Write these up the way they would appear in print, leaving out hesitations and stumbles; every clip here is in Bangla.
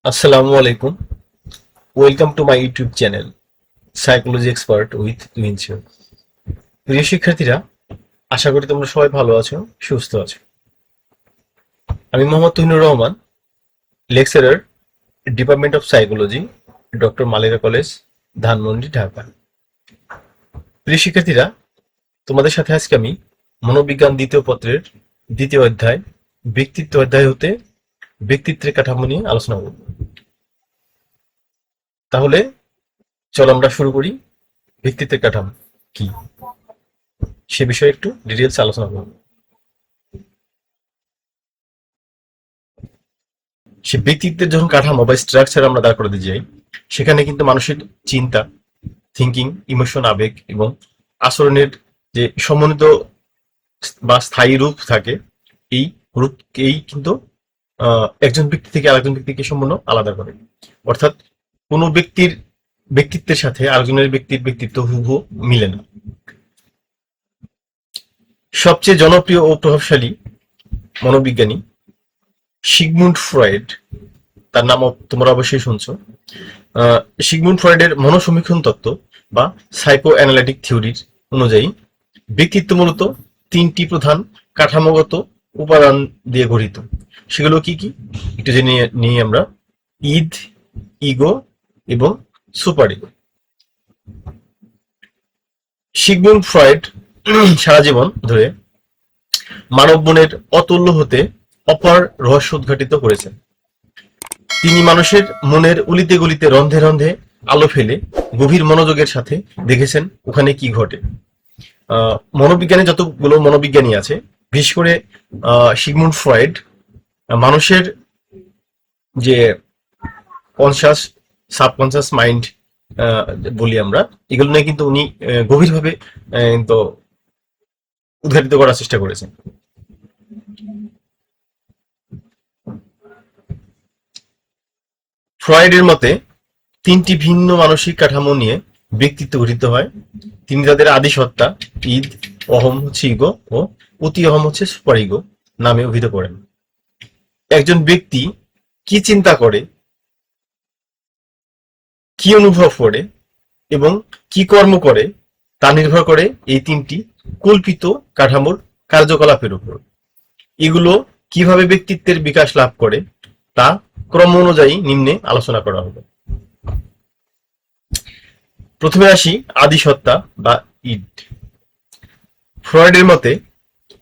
আসসালামু আলাইকুম। Welcome to my YouTube channel psychology expert with টুইনশো। প্রিয় শিক্ষার্থীরা, আশা করি তোমরা সবাই ভালো আছো, সুস্থ আছো। আমি Mohammad Tuhinur Rahman, lecturer, department of psychology, doctor Malera college, Dhanmondi, Dhaka. প্রিয় শিক্ষার্থীরা, তোমাদের সাথে আজকে আমি মনোবিজ্ঞান দ্বিতীয় পত্রের দ্বিতীয় অধ্যায় ব্যক্তিত্ব অধ্যায় হতে ব্যক্তিত্বের কাঠামো নিয়ে আলোচনা করব। তাহলে চলো আমরা শুরু করি। ব্যক্তিত্বের কাঠামো কি সে বিষয়ে একটু ডিটেলস আলোচনা করব। সে ব্যক্তিত্বের যখন কাঠামো বা স্ট্রাকচার আমরা দাঁড় করে দিয়ে যাই, সেখানে কিন্তু মানুষের চিন্তা, থিঙ্কিং, ইমোশন, আবেগ এবং আচরণের যে সমন্বিত বা স্থায়ী রূপ থাকে, এই রূপ এই কিন্তু একজন ব্যক্তি থেকে আরেকজন ব্যক্তিকে সম্পূর্ণ আলাদা করে। অর্থাৎ কোনো ব্যক্তির ব্যক্তিত্বের সাথে আরেকজনের ব্যক্তির ব্যক্তিত্ব হুবহু মিলে না। সবচেয়ে জনপ্রিয় ও প্রভাবশালী মনোবিজ্ঞানী সিগমুন্ড ফ্রয়েড, তার নাম তোমরা অবশ্যই শুনছো। সিগমুন্ড ফ্রয়েডের মনোসমীক্ষণ তত্ত্ব বা সাইকো অ্যানালিটিক থিওরির অনুযায়ী ব্যক্তিত্ব মূলত তিনটি প্রধান কাঠামোগত উপাদান দিয়ে গঠিত। সেগুলো কি কি একটু জেনে নিই আমরা। ইদ, ইগো এবং সুপার ইগো। সিগমুন্ড ফ্রয়েড সারা জীবন ধরে মানব মনের অতুল্য হতে অপার রহস্য উদ্ঘাটিত করেছেন। তিনি মানুষের মনের অলিতে গলিতে রন্ধে রন্ধে আলো ফেলে গভীর মনোযোগের সাথে দেখেছেন ওখানে কি ঘটে। মনোবিজ্ঞানে যতগুলো মনোবিজ্ঞানী আছে, বিশেষ করে সিগমুন্ড ফ্রয়েড মানুষের যে কনসাস, সাবকনসাস মাইন্ড বলি আমরা, এগুলো নিয়ে কিন্তু উনি গভীরভাবে তো উদ্ঘাটিত করার চেষ্টা করেছেন। ফ্রয়েডের মতে তিনটি ভিন্ন মানসিক কাঠামো নিয়ে ব্যক্তিত্ব গঠিত হয়। তিনি তাদের আদি সত্তা, ইদ, অহম হচ্ছে ইগো ও অতি অহম হচ্ছে সুপার ইগো নামে অভিহিত করেন। একজন ব্যক্তি কি চিন্তা করে, কি অনুভব করে এবং কি কর্ম করে তা নির্ভর করে এই তিনটি কল্পিত কাঠামোর কার্যকলাপের উপর। এগুলো কিভাবে ব্যক্তিত্বের বিকাশ লাভ করে তা ক্রম অনুযায়ী নিম্নে আলোচনা করা হবে। প্রথমে আসি আদি সত্তা বা ইড। ফ্রয়েডের মতে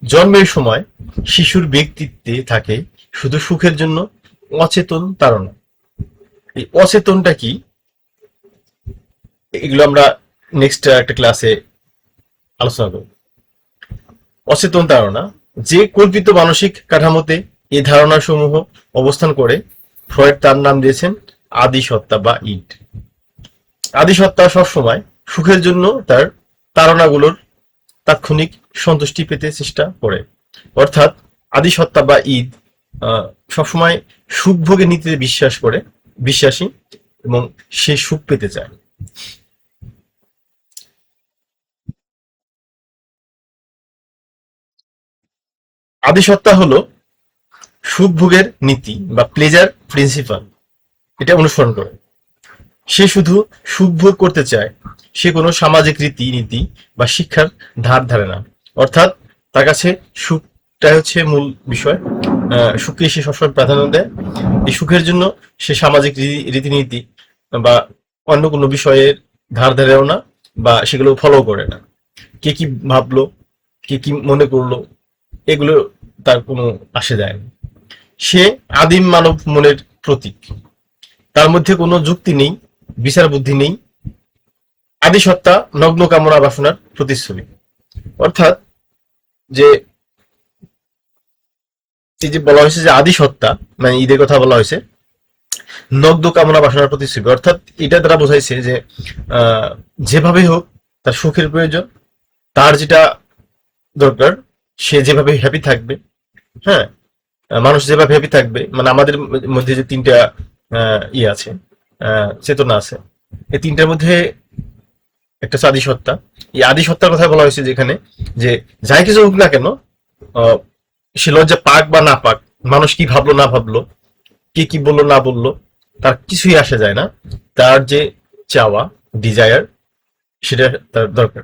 জন্মের সময় শিশুর ব্যক্তিত্বে থাকে শুধু সুখের জন্য অচেতন তাড়না। এই অচেতনটা কি, এগুলো আমরা নেক্সট একটা ক্লাসে আলোচনা করব। অচেতন ধারণা যে কল্পিত মানসিক কাঠামোতে এই ধারণা সমূহ অবস্থান করে, ফ্রয়েড তার নাম দিয়েছেন আদি সত্তা বা ইড। আদি সত্তা সবসময় সুখের জন্য তার ধারণাগুলোর তাৎক্ষণিক সন্তুষ্টি পেতে চেষ্টা করে। অর্থাৎ আদি সত্তা বা ঈদ সবসময় সুখ ভোগের নীতিতে বিশ্বাসী এবং সে সুখ পেতে চায়। আদি সত্তা হলো সুখ ভোগের নীতি বা প্লেজার প্রিন্সিপাল, এটা অনুসরণ করে। সে শুধু সুখ ভোগ করতে চায়, সে কোনো সামাজিক রীতি নীতি বা শিক্ষার ধার ধারে না। অর্থাৎ তার কাছে সুখটাই হচ্ছে মূল বিষয়। সুখকে সে সবসময় প্রাধান্য দেয়। এই সুখের জন্য সে সামাজিক রীতিনীতি বা অন্য কোনো বিষয়ের ধার ধারেও না, বা সেগুলো ফলো করে না। কে কি ভাবলো, কে কি মনে করলো, এগুলো তার কোনো আসে যায় না। সে আদিম মানব মনের প্রতীক। তার মধ্যে কোনো যুক্তি নেই, বিচার বুদ্ধি নেই। আদি সত্তা নগ্ন কামনা বাসনার প্রতিচ্ছবি। অর্থাৎ যে এই যে বলা হয়েছে যে আদি সত্তা, মানে ঈদের কথা বলা হয়েছে, নগ্ন কামনা বাসনার প্রতিচ্ছবি। অর্থাৎ এটা দ্বারা বোঝাইছে যে যেভাবে হোক তার সুখের প্রয়োজন, তার যেটা দরকার, সে যেভাবে হ্যাপি থাকবে। হ্যাঁ, মানুষ যেভাবে হ্যাপি থাকবে, মানে আমাদের মধ্যে যে তিনটা ইয়ে আছে, চেতনা আছে, এই তিনটার মধ্যে একটা হচ্ছে আদি সত্তা। এই আদি সত্তার কথা বলা হয়েছে যেখানে যে যাই কিছু হোক না কেন, সে লজ্জা পাক বা না পাক, মানুষ কি ভাবলো না ভাবলো, কে কি বললো না বললো, তার কিছুই আসে যায় না, তার যে চাওয়া, ডিজায়ার, সেটা তার দরকার,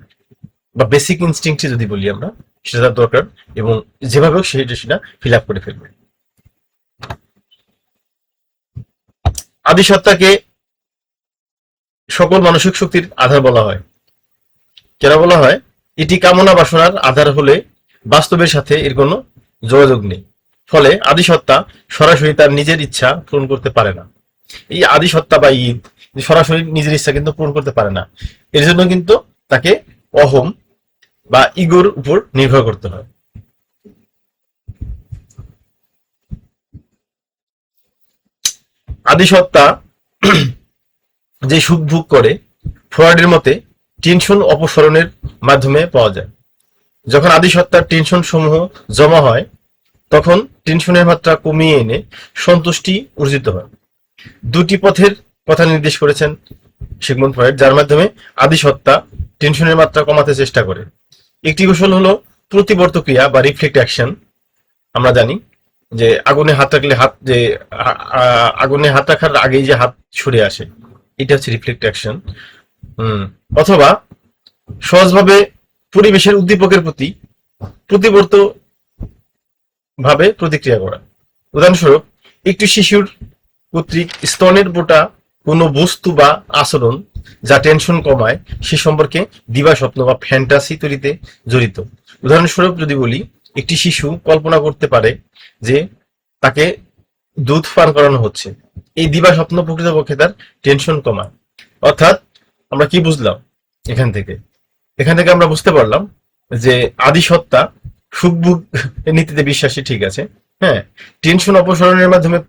বা বেসিক ইনস্টিংক্ট যদি বলি আমরা, সেটা তার দরকার, এবং যেভাবে হোক সেটা ফিল আপ করে ফেলবে। আদিসত্তাকে সকল মানসিক শক্তির আধার বলা হয়। কেন বলা হয়? এটি কামনা বাসনার আধার হলে বাস্তবের সাথে এর কোনো যোগাযোগ নেই। ফলে আদিসত্তা সরাসরি তার নিজের ইচ্ছা পূরণ করতে পারে না। এই আদিসত্তা বা ঈদ সরাসরি নিজের ইচ্ছা কিন্তু পূরণ করতে পারে না। এর জন্য কিন্তু তাকে অহম বা ইগোর উপর নির্ভর করতে হয়। আদিসত্তা যে সুখ ভোগ করে, ফ্রয়েডের মতে টেনশন অপসারণের মাধ্যমে পাওয়া যায়। যখন আদিসত্তার টেনশন সমূহ জমা হয়, তখন টেনশনের মাত্রা কমিয়ে এনে সন্তুষ্টি অর্জিত হয়। দুটি পথের কথা নির্দেশ করেছেন সিগমুন্ড ফ্রয়েড, যার মাধ্যমে আদিসত্তা টেনশনের মাত্রা কমাতে চেষ্টা করে। একটি কৌশল হলো প্রতিবর্ত ক্রিয়া বা রিফ্লেক্ট অ্যাকশন। আমরা জানি যে আগুনে হাত রাখলে হাত যে আগুনে হাত রাখার আগেই যে হাত সরে আসে, এটা হচ্ছে রিফ্লেক্ট অ্যাকশন। অথবা সহজভাবে পরিবেশের উদ্দীপকের প্রতি প্রতিবর্ত ভাবে প্রতিক্রিয়া করা। উদাহরণস্বরূপ, একটি শিশুর কর্তৃক স্তনের বোটা কোনো বস্তু বা আচরণ যা টেনশন কমায় সে সম্পর্কে দিবা স্বপ্ন বা ফ্যান্টাসি তৈরিতে জড়িত। উদাহরণস্বরূপ যদি বলি, একটি শিশু কল্পনা করতে পারে যে তাকে দুধ পান করানো হচ্ছে। এই দিবা স্বপ্ন প্রকৃতপক্ষে তার টেনশন কমায়। অর্থাৎ আমরা কি বুঝলাম এখান থেকে? এখান থেকে আমরা বুঝতে পারলাম যে আদিসত্তা সুখভোগ নীতিতে বিশ্বাসী, ঠিক আছে, হ্যাঁ, টেনশন অপসারণের মাধ্যমে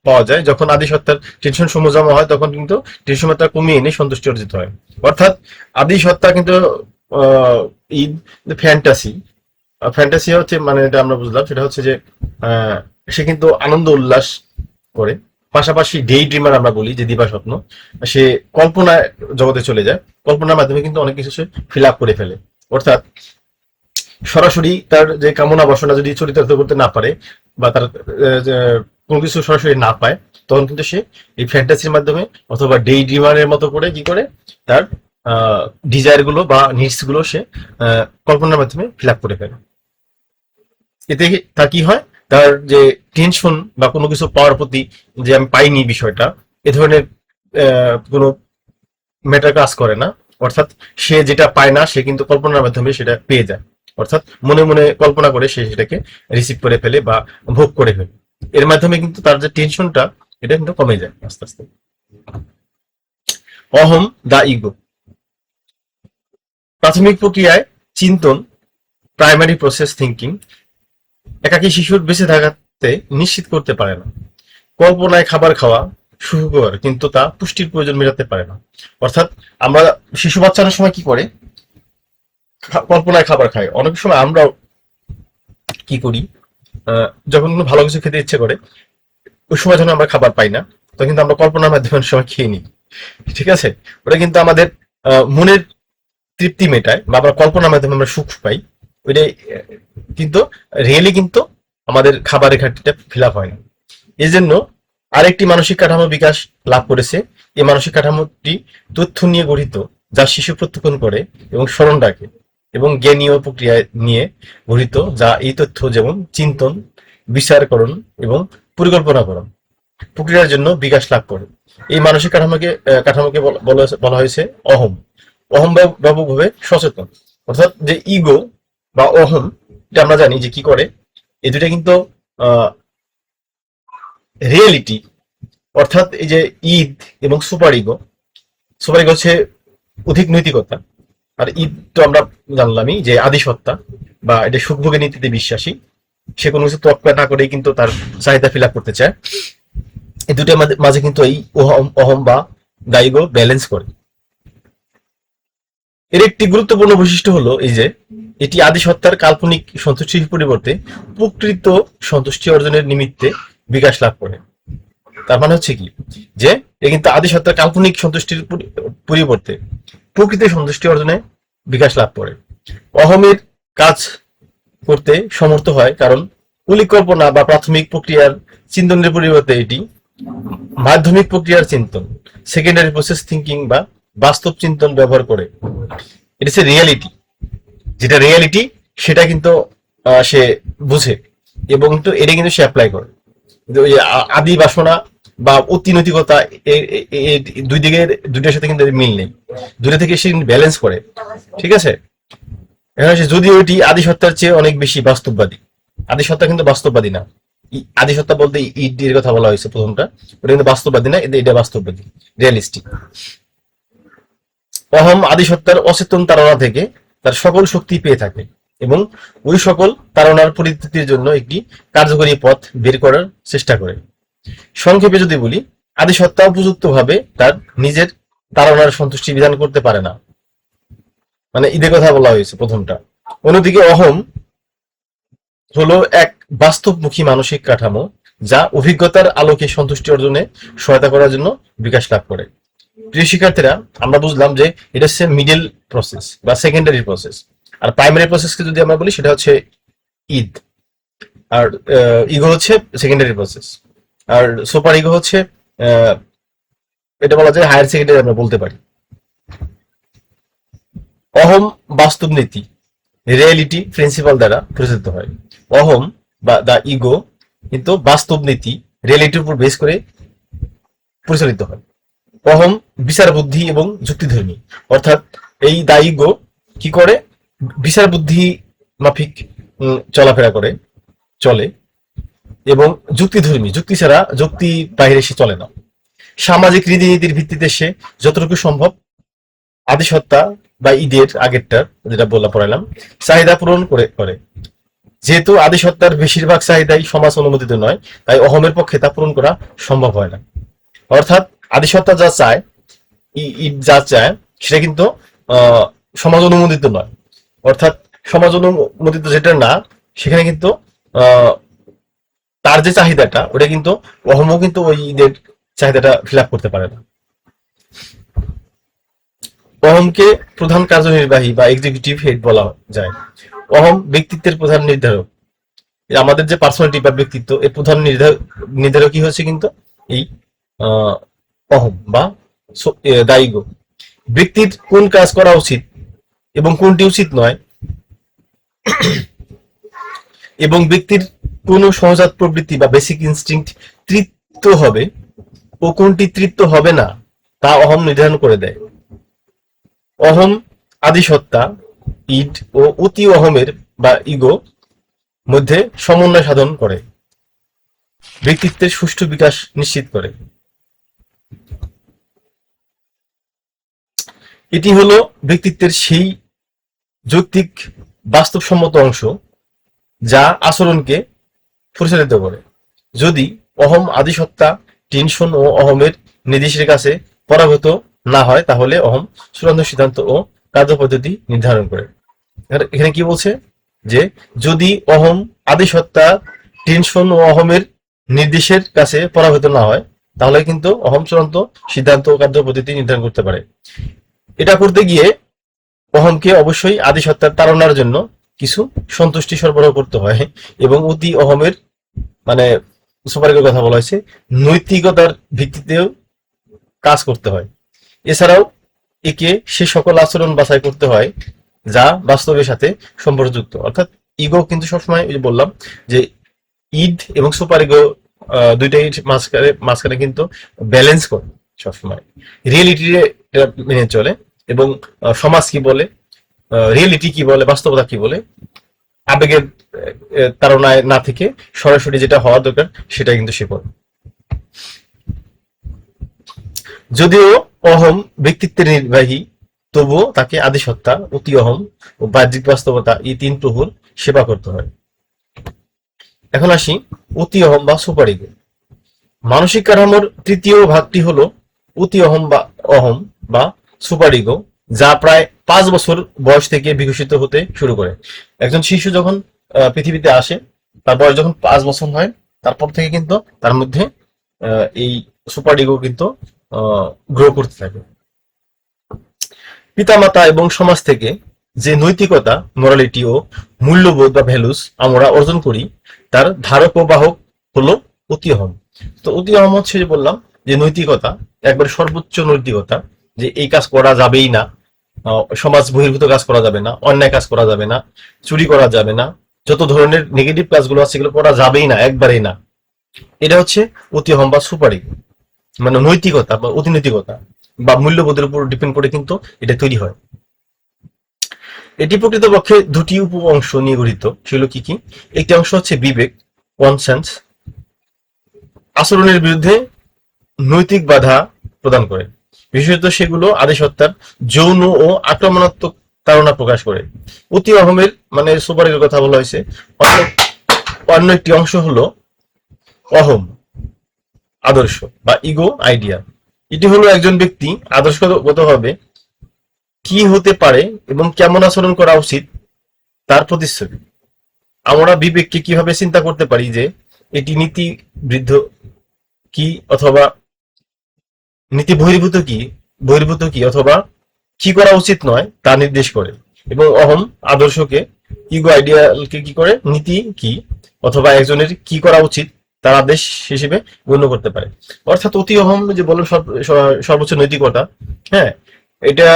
পাওয়া যায়। যখন আদিসত্তার টেনশন সমূহ জমা হয়, তখন কিন্তু টেনশন মাত্রা কমিয়ে এনে সন্তুষ্টি অর্জিত হয়। অর্থাৎ আদিসত্তা কিন্তু ঈদ ফ্যান্টাসি, ফ্যান্টাসি হচ্ছে, মানে এটা আমরা বুঝলাম সেটা হচ্ছে যে সে কিন্তু আনন্দ উল্লাস করে। পাশাপাশি ডে ড্রিমার আমরা বলি, যে দিবা স্বপ্ন, সে কল্পনায় জগতে চলে যায়। কল্পনার মাধ্যমে কিন্তু অনেক কিছু সে ফিল আপ করে ফেলে। অর্থাৎ সরাসরি তার যে কামনা বাসনা যদি চরিতার্থ করতে না পারে, বা তার কোনো কিছু সরাসরি না পায়, তখন কিন্তু সে এই ফ্যান্টাসির মাধ্যমে অথবা ডে ড্রিমারের মতো করে কি করে তার ডিজায়ার গুলো বা নিডস গুলো সে কল্পনার মাধ্যমে ফিল আপ করে ফেলে। এতে তার কি হয়? তার যে টেনশন বা কোনো কিছু পাওয়ার প্রতি যে আমি পাইনি বিষয়টা, এ ধরনের কোনো ম্যাটার কাজ করে না। অর্থাৎ সে যেটা পায় না, সে কিন্তু কল্পনার মাধ্যমে সেটা পেয়ে যায়। অর্থাৎ মনে মনে কল্পনা করে সে সেটাকে রিসিভ করে ফেলে বা ভোগ করে ফেলে। এর মাধ্যমে কিন্তু তার যে টেনশনটা, এটা কিন্তু কমে যায় আস্তে আস্তে। অহম দা ইগো। প্রাথমিক প্রক্রিয়ায় চিন্তন, প্রাইমারি প্রসেস থিঙ্কিং, একাকী শিশুর বেঁচে থাকাতে নিশ্চিত করতে পারে না। কল্পনায় খাবার খাওয়া সুখকর, কিন্তু তা পুষ্টির প্রয়োজন মেটাতে পারে না। অর্থাৎ আমরা শিশু বাচ্চার সময় কি করে? কল্পনায় খাবার খায়। অনেক সময় আমরাও কি করি, যখন কোনো ভালো কিছু খেতে ইচ্ছে করে, ওই সময় যখন আমরা খাবার পাই না, তখন কিন্তু আমরা কল্পনার মাধ্যমে অনেক সময় খেয়ে নিই, ঠিক আছে? ওটা কিন্তু আমাদের মনের তৃপ্তি মেটায়, বা আমরা কল্পনার মাধ্যমে আমরা সুখ পাই। ওইটাই কিন্তু রিয়েলি কিন্তু আমাদের খাবারের ঘাটতিটা ফিল আপ হয় না। এই জন্য আরেকটি মানসিক কাঠামো বিকাশ লাভ করেছে। এই মানসিক কাঠামোটি তথ্য নিয়ে গঠিত, যা শিশু প্রত্যক্ষণ করে এবং স্মরণ রাখে, এবং জ্ঞানীয় প্রক্রিয়া নিয়ে গঠিত, যা এই তথ্য যেমন চিন্তন, বিচারকরণ এবং পরিকল্পনাকরণ প্রক্রিয়ার জন্য বিকাশ লাভ করে। এই মানসিক কাঠামোকে বলা হয়েছে অহম। অহম ব্যাপকভাবে সচেতন। অর্থাৎ যে ইগো বা অহম, এটা আমরা জানি যে কি করে, এই দুটা কিন্তু রিয়েলিটি। অর্থাৎ এই যে ঈদ এবং সুপার ইগো, সুপার ইগো হচ্ছে অধিক নৈতিকতা, আর ঈদ তো আমরা জানলামই যে আদিসত্তা, বা এটা সুখভোগের নীতিতে বিশ্বাসী। সে কোনো কিছু তোয়াক্কা না করেই কিন্তু তার চাহিদা ফিল আপ করতে চায়। এই দুটোর মাঝে কিন্তু এই অহম বা দাইগো ব্যালেন্স করে। এর একটি গুরুত্বপূর্ণ বৈশিষ্ট্য হলো এই যে এটি আদিসত্তার কাল্পনিক সন্তুষ্টির পরিবর্তে প্রকৃত সন্তুষ্টি অর্জনের নিমিত্তে বিকাশ লাভ করে। তার মানে হচ্ছে কি, যে এ কিন্তু আদিসত্তার কাল্পনিক সন্তুষ্টির পরিবর্তে প্রকৃত সন্তুষ্টি অর্জনে বিকাশ লাভ করে। অহমের কাজ করতে সমর্থ হয়, কারণ পরিকল্পনা বা প্রাথমিক প্রক্রিয়ার চিন্তনের পরিবর্তে এটি মাধ্যমিক প্রক্রিয়ার চিন্তন, সেকেন্ডারি প্রসেস থিঙ্কিং বা বাস্তব চিন্তন ব্যবহার করে। এটা হচ্ছে রিয়ালিটি, যেটা রিয়ালিটি সেটা কিন্তু সে বুঝে এবং তো এটা কিন্তু সে অ্যাপ্লাই করে। কিন্তু ওই আদি বাসনা বা অতিনৈতিকতা দুই দিকের দুইটার সাথে কিন্তু মিল নেই, দুইটা থেকে সে ব্যালেন্স করে। ঠিক আছে, এখন যদি ওইটি আদি সত্তার চেয়ে অনেক বেশি বাস্তববাদী, আদি সত্তা কিন্তু বাস্তববাদী না। আদি সত্তা বলতে এর কথা বলা হয়েছে প্রথমটা, ওটা কিন্তু বাস্তববাদী না, এটা বাস্তববাদী, রিয়ালিস্টিক। অহম আদি সত্তার অচেতন তাড়না থেকে তার সকল শক্তি পেয়ে থাকে এবং ওই সকল তাড়নার পরিস্থিতির জন্য একটি কার্যকরী পথ বের করার চেষ্টা করে। সংক্ষেপে যদি বলি, আদি সত্তা উপযুক্ত ভাবে তার নিজের তাড়নার সন্তুষ্টি বিধান করতে পারে না, মানে ঈদের কথা বলা হয়েছে প্রথমটা। অন্যদিকে অহম হলো এক বাস্তবমুখী মানসিক কাঠামো যা অভিজ্ঞতার আলোকে সন্তুষ্টি অর্জনে সহায়তা করার জন্য বিকাশ লাভ করে। প্রিয় শিক্ষার্থীরা, আমরা বুঝলাম যে এটা হচ্ছে মিডল প্রসেস বা সেকেন্ডারি প্রসেস, আর প্রাইমারি প্রসেসকে যদি আমরা বলি সেটা হচ্ছে ঈদ, আর ইগো হচ্ছে সেকেন্ডারি প্রসেস, আর সুপার ইগো হচ্ছে এটা বলা যায় হায়ার সেকেন্ডারি আমরা বলতে পারি। অহম বাস্তব নীতি, রিয়েলিটি প্রিন্সিপাল দ্বারা পরিচালিত হয়। অহম বা দা ইগো কিন্তু বাস্তব নীতি রিয়েলিটির উপর বেস করে পরিচালিত হয়। অহম বিচার বুদ্ধি এবং যুক্তিধর্মী, অর্থাৎ এই দা ইগো কি করে, বিচার বুদ্ধি মাফিক চলাফেরা করে, চলে এবং যুক্তিধর্মী, যুক্তি ছাড়া যুক্তি বাইরে সে চলে না। সামাজিক রীতিনীতির ভিত্তিতে সে যতটুকু সম্ভব আদিসত্তা বা ঈদের আগেরটার যেটা পড়ালাম চাহিদা পূরণ করে। যেহেতু আদিসত্তার বেশিরভাগ চাহিদাই সমাজ অনুমোদিত নয়, তাই অহমের পক্ষে তা পূরণ করা সম্ভব হয় না। অর্থাৎ আদিসত্তা যা চায়, ঈদ যা চায় সেটা কিন্তু সমাজ অনুমোদিত নয়, অর্থাৎ সমাজ অনুমোদিত যেটা না সেখানে কিন্তু তার যে চাহিদাটা ওটা কিন্তু অহমও কিন্তু ওই ঈদের চাহিদাটা ফিল আপ করতে পারে না। অহমকে প্রধান কার্যনির্বাহী বা এক্সিকিউটিভ হেড বলা যায়। অহম ব্যক্তিত্বের প্রধান নির্ধারক, আমাদের যে পার্সোনালিটি বা ব্যক্তিত্ব এর প্রধান নির্ধারকই হচ্ছে কিন্তু এই অহম বা দায়িগো। ব্যক্তির কোন কাজ করা উচিত এবং কোনটি উচিত নয়, এবং ব্যক্তির কোন সহজাত প্রবৃত্তি বা বেসিক ইনস্টিংক্ট তৃপ্ত হবে ও কোনটি তৃপ্ত হবে না তা অহম নির্ধারণ করে দেয়। অহম আদিসত্তা, ইড ও অতি অহমের বা ইগো মধ্যে সমন্বয় সাধন করে, ব্যক্তিত্বের সুষ্ঠু বিকাশ নিশ্চিত করে। এটি হলো ব্যক্তিত্বের সেই যৌক্তিক বাস্তবসম্মত অংশ যা আচরণকে পরিচালিত করে। যদি অহম আদিসত্তা টেনশন ও অহমের নির্দেশের কাছে পরাভূত না হয় তাহলে অহম চূড়ান্ত সিদ্ধান্ত ও কার্যপদ্ধতি নির্ধারণ করে। এখানে কি বলছে যে যদি অহম আদিসত্তা টেনশন ও অহমের নির্দেশের কাছে পরাভূত না হয় তাহলে কিন্তু অহম চূড়ান্ত সিদ্ধান্ত ও কার্যপদ্ধতি নির্ধারণ করতে পারে। এটা করতে গিয়ে অহমকে অবশ্যই আদিসত্তার তাড়নার জন্য কিছু সন্তুষ্টি সরবরাহ করতে হয় এবং অতি অহমের মানে সুপারিকের কথা বলা হয়েছে নৈতিকতার ভিত্তিতেও কাজ করতে হয়। এছাড়াও একে সে সকল আচরণ বাছাই করতে হয় যা বাস্তবের সাথে সম্পর্কযুক্ত। অর্থাৎ ইগো কিন্তু সবসময় ওই যে বললাম যে ঈদ এবং সুপার ইগো দুইটাই মাঝখানে কিন্তু ব্যালেন্স করে সবসময়, রিয়েলিটি মেনে চলে এবং সমাজ কি বলে, রিয়েলিটি কি বলে, বাস্তবতা কি বলে, আবেগের তাড়নায় না থেকে সরাসরি যেটা হওয়া দরকার সেটা কিন্তু সে করে। যদিও অহম ব্যক্তিত্বের নির্বাহী, তবুও তাকে আদিসত্তা, অতি অহম ও বাহ্যিক বাস্তবতা এই তিন প্রভুর সেবা করতে হয়। এখন আসি অতি অহম বা সুপার ইগো। মানসিক কাঠামোর তৃতীয় ভাগটি হলো অতি অহম বা সুপার ইগো, যা প্রায় 5 বছর বয়স থেকে বিকশিত হতে শুরু করে। একজন শিশু যখন পৃথিবীতে আসে তার বয়স যখন 5 বছর হয় তারপর থেকে কিন্তু তার মধ্যে এই সুপার ইগো কিন্তু গ্রো করতে থাকে। পিতামাতা এবং সমাজ থেকে যে নৈতিকতা, মোরালিটি ও মূল্যবোধ বা ভ্যালুস আমরা অর্জন করি তার ধারক ও বাহক হলো অতি অহম। তো অতি অহম হচ্ছে যে বললাম যে নৈতিকতা, একবারে সর্বোচ্চ নৈতিকতা, যে এই কাজ করা যাবেই না, সমাজ বহির্ভূত কাজ করা যাবে না, অন্যায় কাজ করা যাবে না, চুরি করা যাবে না, যত ধরনের নেগেটিভ কাজগুলো আছে সেগুলো করা যাবেই না, একবারেই না। এটা হচ্ছে অতি অহম বা সুপার ইগো। মানে নৈতিকতা বা অতিনৈতিকতা বা মূল্যবোধের উপর ডিপেন্ড করে কিন্তু এটা তৈরি হয়। এটি প্রকৃতপক্ষে দুটি উপ অংশ নিয়ে গঠিত। সেগুলো কি কি? একটি অংশ হচ্ছে বিবেক, কনসেন্স, আচরণের বিরুদ্ধে নৈতিক বাধা প্রদান করে। বিশেষত সেগুলো আদিসত্তার যৌন ও আক্রমণাত্মক তাড়না প্রকাশ করে। অতি অহমের মানে সুপারের কথা বলা হয়েছে। অন্য অন্য একটি অংশ হলো অহম, আদর্শ বা ইগো আইডিয়া। এটি হলো একজন ব্যক্তি আদর্শগতভাবে কি হতে পারে এবং কেমন আচরণ করা উচিত তার প্রতিচ্ছবি। আমরা বিবেককে কিভাবে চিন্তা করতে পারি যে এটি নীতি বৃদ্ধ কি অথবা নীতি বহির্ভূত কি অথবা কি করা উচিত নয় তা নির্দেশ করে। এবং অহম আদর্শকে, ইগো আইডিয়ালকে কি করে, নীতি কি অথবা একজনের কি করা উচিত তার আদেশ হিসেবে গণ্য করতে পারে। অর্থাৎ অতি অহম যে বললাম সর্বোচ্চ নৈতিকতা, হ্যাঁ, এটা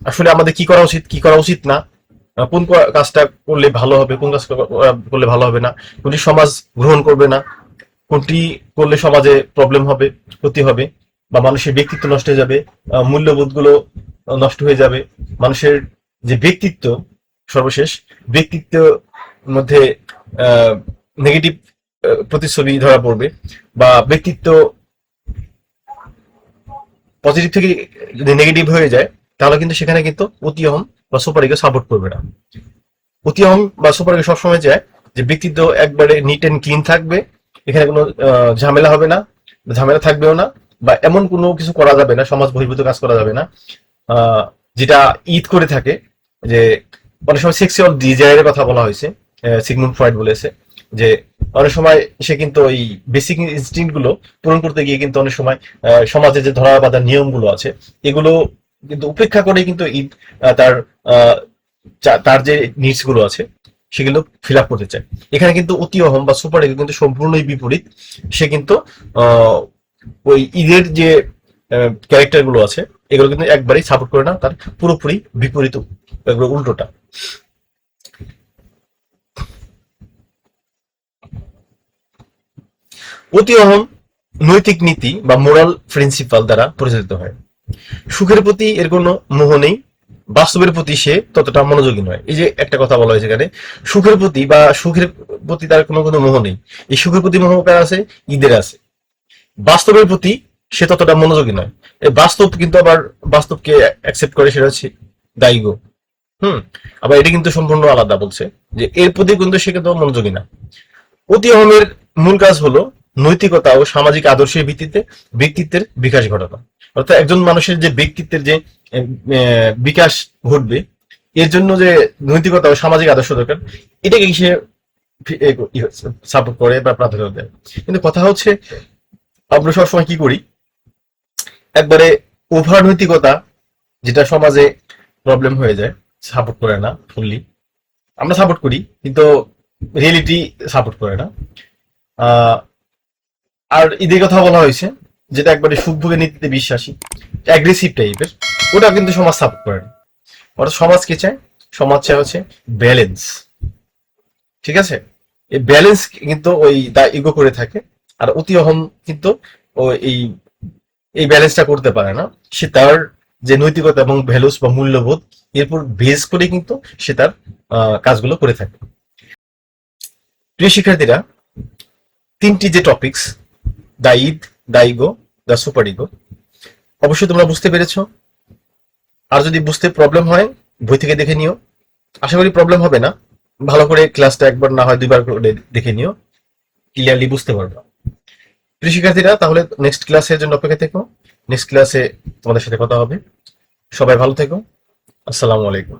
আসলে আমাদের কি করা উচিত কি করা উচিত না, কোন কাজটা করলে ভালো হবে, কোন কাজ করলে ভালো হবে না, কোনটি সমাজ গ্রহণ করবে না, কোনটি করলে সমাজে প্রবলেম হবে, ক্ষতি হবে, বা মানুষের ব্যক্তিত্ব নষ্ট হয়ে যাবে, মূল্যবোধ গুলো নষ্ট হয়ে যাবে, মানুষের যে ব্যক্তিত্ব, সর্বশেষ ব্যক্তিত্ব মধ্যে নেগেটিভ প্রতিচ্ছবি ধরা পড়বে, বা ব্যক্তিত্ব পজিটিভ থেকে যদি নেগেটিভ হয়ে যায় তাহলে কিন্তু সেখানে কিন্তু অতি অহম বা সুপারিকে সাপোর্ট করবে না। অতি অহম বা সুপারিকে সবসময় চায় যে ব্যক্তিত্ব একবারে নিট এন্ড ক্লিন থাকবে, এখানে কোনো ঝামেলা হবে না, ঝামেলা থাকবেও না, বা এমন কোনো কিছু করা যাবে না, সমাজ বহির্ভূত কাজ করা যাবে না, যেটা ঈদ করে থাকে। যে অনেক সময় সেক্সুয়াল ডিজায়ারের কথা বলা হয়েছে, সিগমুন্ড ফ্রয়েড বলেছে যে অনেক সময় সে কিন্তু ওই বেসিক ইনস্টিংক্ট গুলো পূরণ করতে গিয়ে কিন্তু অনেক সময় সমাজে যে ধরা বাঁধা নিয়মগুলো আছে এগুলো কিন্তু উপেক্ষা করে কিন্তু ঈদ তার আহ, তার যে নিডস গুলো আছে সেগুলো ফিল আপ করতে চায়। এখানে কিন্তু অতি অহম বা সুপার ইগো কিন্তু সম্পূর্ণই বিপরীত। সে কিন্তু আহ, ওই ঈদের যে ক্যারেক্টার গুলো আছে এগুলো কিন্তু একবারেই সাপোর্ট করে না, তার পুরোপুরি বিপরীত, এগুলো উল্টোটা। অতি অহম নৈতিক নীতি বা মোরাল প্রিন্সিপাল দ্বারা পরিচালিত হয়। সুখের প্রতি এর কোনো মোহ নেই, বাস্তবের প্রতি সে ততটা মনোযোগী নয়। এই যে একটা কথা বলা হয়েছে এখানে, সুখের প্রতি তার কোনো কোনো মোহ নেই। এই সুখের প্রতি মোহ কার আছে? ঈদের আছে। বাস্তবের প্রতি সে ততটা মনোযোগী নয়। এই বাস্তব কিন্তু আবার বাস্তবকে অ্যাকসেপ্ট করে, সেটা হচ্ছে দায়িগো। হুম। আবার এটা কিন্তু সম্পূর্ণ আলাদা, বলছে যে এর প্রতি কিন্তু সে কিন্তু মনোযোগী না। অতি অহমের মূল কাজ হলো নৈতিকতা ও সামাজিক আদর্শের ভিত্তিতে ব্যক্তিত্বের বিকাশ ঘটানো। অর্থাৎ একজন মানুষের যে ব্যক্তিত্বের যে বিকাশ ঘটবে, এর জন্য যে নৈতিকতা ও সামাজিক আদর্শ দরকার, এটাকে সে সাপোর্ট করে বা প্রাধান্য দেয়। কিন্তু কথা হচ্ছে আমরা সবসময় কি করি, একবারে ওভার নৈতিকতা যেটা সমাজে প্রবলেম হয়ে যায়, সাপোর্ট করে না ফুললি। আমরা সাপোর্ট করি কিন্তু রিয়েলিটি সাপোর্ট করে না। আহ, আর ঈদের কথা বলা হয়েছে যেটা একবারে সুখ ভোগের নীতিতে বিশ্বাসী, অ্যাগ্রেসিভ টাইপের, ওটা কিন্তু সমাজ সাপোর্ট করে না। অর্থাৎ সমাজ কি চায়? সমাজ চায় হচ্ছে ব্যালেন্স। ঠিক আছে? এই ব্যালেন্স কিন্তু ওই দা ইগো করে থাকে। আর অতি অহম কিন্তু ও এই এই ব্যালেন্সটা করতে পারে না। সে তার যে নৈতিকতা এবং ভ্যালুস বা মূল্যবোধ এরপর বেস করে কিন্তু সে তার কাজগুলো করে থাকে। প্রিয় শিক্ষার্থীরা, তিনটি যে টপিকস, দা ঈদ, দা ইগো, দা সুপার ইগো, অবশ্যই তোমরা বুঝতে পেরেছো। আর যদি বুঝতে প্রবলেম হয় বই থেকে দেখে নিও। আশা করি প্রবলেম হবে না। ভালো করে ক্লাসটা একবার না হয় দুইবার করে দেখে নিও, ক্লিয়ারলি বুঝতে পারবে। প্রিয় শিক্ষার্থীরা, তাহলে নেক্সট ক্লাসের জন্য অপেক্ষা থেকো। নেক্সট ক্লাসে তোমাদের সাথে কথা হবে। সবাই ভালো থেকো। আসসালামু আলাইকুম।